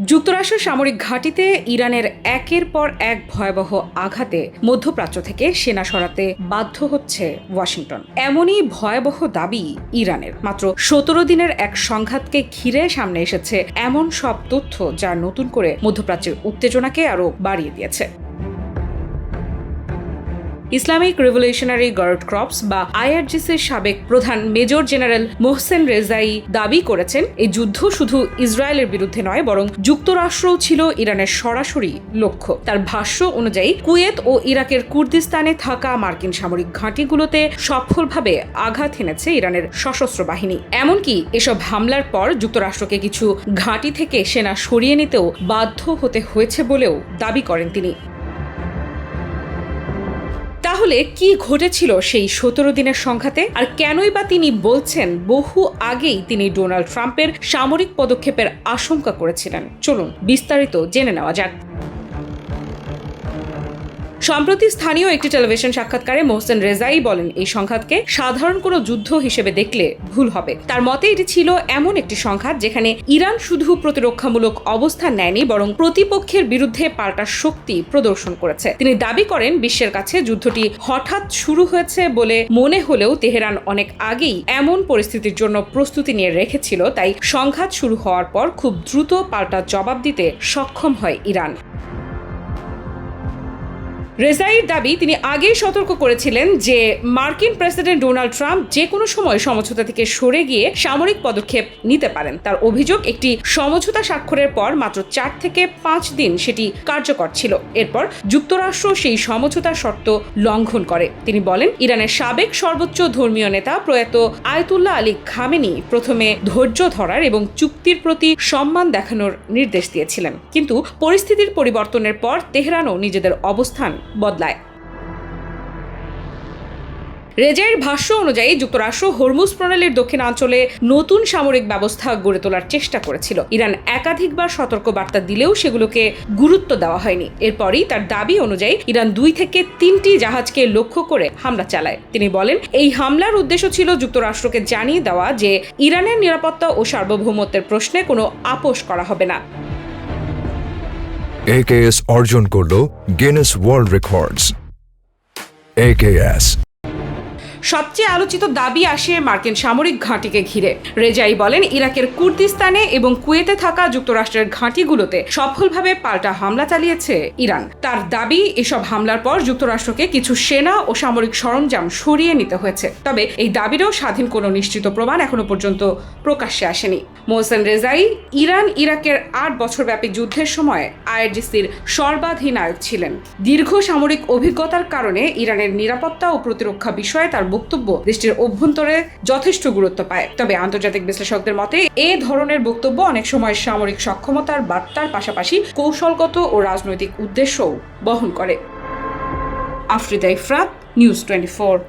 যুক্তরাষ্ট্রের সামরিক ঘাঁটিতে ইরানের একের পর এক ভয়াবহ আঘাতে মধ্যপ্রাচ্য থেকে সেনা সরাতে বাধ্য হচ্ছে ওয়াশিংটন। এমনই ভয়াবহ দাবি ইরানের। মাত্র 17 দিনের এক সংঘাতকে ঘিরে সামনে এসেছে এমন সব তথ্য যা নতুন করে মধ্যপ্রাচ্যের উত্তেজনাকে আরও বাড়িয়ে দিয়েছে। ইসলামিক রেভলিউশনারি গার্ড ক্রপস বা আইআরজিসির সাবেক প্রধান মেজর জেনারেল মোহসেন রেজাই দাবি করেছেন, এই যুদ্ধ শুধু ইসরায়েলের বিরুদ্ধে নয়, বরং যুক্তরাষ্ট্রও ছিল ইরানের সরাসরি লক্ষ্য। তার ভাষ্য অনুযায়ী কুয়েত ও ইরাকের কুর্দিস্তানে থাকা মার্কিন সামরিক ঘাঁটিগুলোতে সফলভাবে আঘাত হেনেছে ইরানের সশস্ত্র বাহিনী। এমনকি এসব হামলার পর যুক্তরাষ্ট্রকে কিছু ঘাঁটি থেকে সেনা সরিয়ে নিতেও বাধ্য হতে হয়েছে বলেও দাবি করেন তিনি। তাহলে কি ঘটেছিল সেই 17 দিনের সংঘাতে, আর কেনই বা তিনি বলছেন বহু আগেই তিনি ডোনাল্ড ট্রাম্পের সামরিক পদক্ষেপের আশঙ্কা করেছিলেন? চলুন বিস্তারিত জেনে নেওয়া যাক। সম্প্রতি স্থানীয় একটি টেলিভিশন সাক্ষাৎকারে মোহসেন রেজাই বলেন, এই সংঘাতকে সাধারণ কোনো যুদ্ধ হিসেবে দেখলে ভুল হবে। তার মতে এটি ছিল এমন একটি সংঘাত যেখানে ইরান শুধু প্রতিরক্ষামূলক অবস্থান নেয়নি, বরং প্রতিপক্ষের বিরুদ্ধে পাল্টা শক্তি প্রদর্শন করেছে। তিনি দাবি করেন, বিশ্বের কাছে যুদ্ধটি হঠাৎ শুরু হয়েছে বলে মনে হলেও তেহরান অনেক আগেই এমন পরিস্থিতির জন্য প্রস্তুতি নিয়ে রেখেছিল। তাই সংঘাত শুরু হওয়ার পর খুব দ্রুত পাল্টা জবাব দিতে সক্ষম হয় ইরান। রেজাইর দাবি, তিনি আগেই সতর্ক করেছিলেন যে মার্কিন প্রেসিডেন্ট ডোনাল্ড ট্রাম্প যে কোনো সময় সমঝোতা থেকে সরে গিয়ে সামরিক পদক্ষেপ নিতে পারেন। তার অভিযোগ, একটি সমঝোতা স্বাক্ষরের পর মাত্র 4 থেকে 5 দিন সেটি কার্যকর ছিল। এরপর যুক্তরাষ্ট্র সেই সমঝোতার শর্ত লঙ্ঘন করে। তিনি বলেন, ইরানের সাবেক সর্বোচ্চ ধর্মীয় নেতা প্রয়াত আয়াতুল্লাহ আলী খামেনি প্রথমে ধৈর্য ধরার এবং চুক্তির প্রতি সম্মান দেখানোর নির্দেশ দিয়েছিলেন, কিন্তু পরিস্থিতির পরিবর্তনের পর তেহরানও নিজেদের অবস্থান বদলায়। রেজাইয়ের ভাষ্য অনুযায়ী যুক্তরাষ্ট্র হরমুজ প্রণালীর দক্ষিণাঞ্চলে নতুন সামরিক ব্যবস্থা গড়ে তোলার চেষ্টা করেছিল। ইরান একাধিকবার সতর্ক বার্তা দিলেও সেগুলোকে গুরুত্ব দেওয়া হয়নি। এরপরই তার দাবি অনুযায়ী ইরান 2 থেকে 3টি জাহাজকে লক্ষ্য করে হামলা চালায়। তিনি বলেন, এই হামলার উদ্দেশ্য ছিল যুক্তরাষ্ট্রকে জানিয়ে দেওয়া যে ইরানের নিরাপত্তা ও সার্বভৌমত্বের প্রশ্নে কোনো আপোষ করা হবে না। AKS অর্জন করল গিনেস ওয়ার্ল্ড রেকর্ডস। AKS সবচেয়ে আলোচিত দাবি আসে মার্কিন সামরিক ঘাঁটিকে ঘিরে। রেজাই বলেন, ইরাকের কুর্দিস্তানে এবং কুয়েতে থাকা যুক্তরাষ্ট্রের ঘাঁটিগুলোতে সফলভাবে পাল্টা হামলা চালিয়েছে ইরান। তার দাবি, এসব হামলার পর যুক্তরাষ্ট্রকে কিছু সেনা ও সামরিক সরঞ্জাম সরিয়ে নিতে হয়েছে। তবে এই দাবিরও স্বাধীন কোনো নিশ্চিত প্রমাণ এখনো পর্যন্ত প্রকাশ্যে আসেনি। মোহসেন রেজাই ইরান ইরাকের 8 বছরব্যাপী যুদ্ধের সময় আইআরজিসির সর্বাধিনায়ক ছিলেন। দীর্ঘ সামরিক অভিজ্ঞতার কারণে ইরানের নিরাপত্তা ও প্রতিরক্ষা বিষয়ে তার বক্তব্য দেশটির অভ্যন্তরে যথেষ্ট গুরুত্ব পায়। তবে আন্তর্জাতিক বিশ্লেষকদের মতে এ ধরনের বক্তব্য অনেক সময় সামরিক সক্ষমতার বার্তার পাশাপাশি কৌশলগত ও রাজনৈতিক উদ্দেশ্যও বহন করে। আফরিদা ইফরাত, নিউজ 24।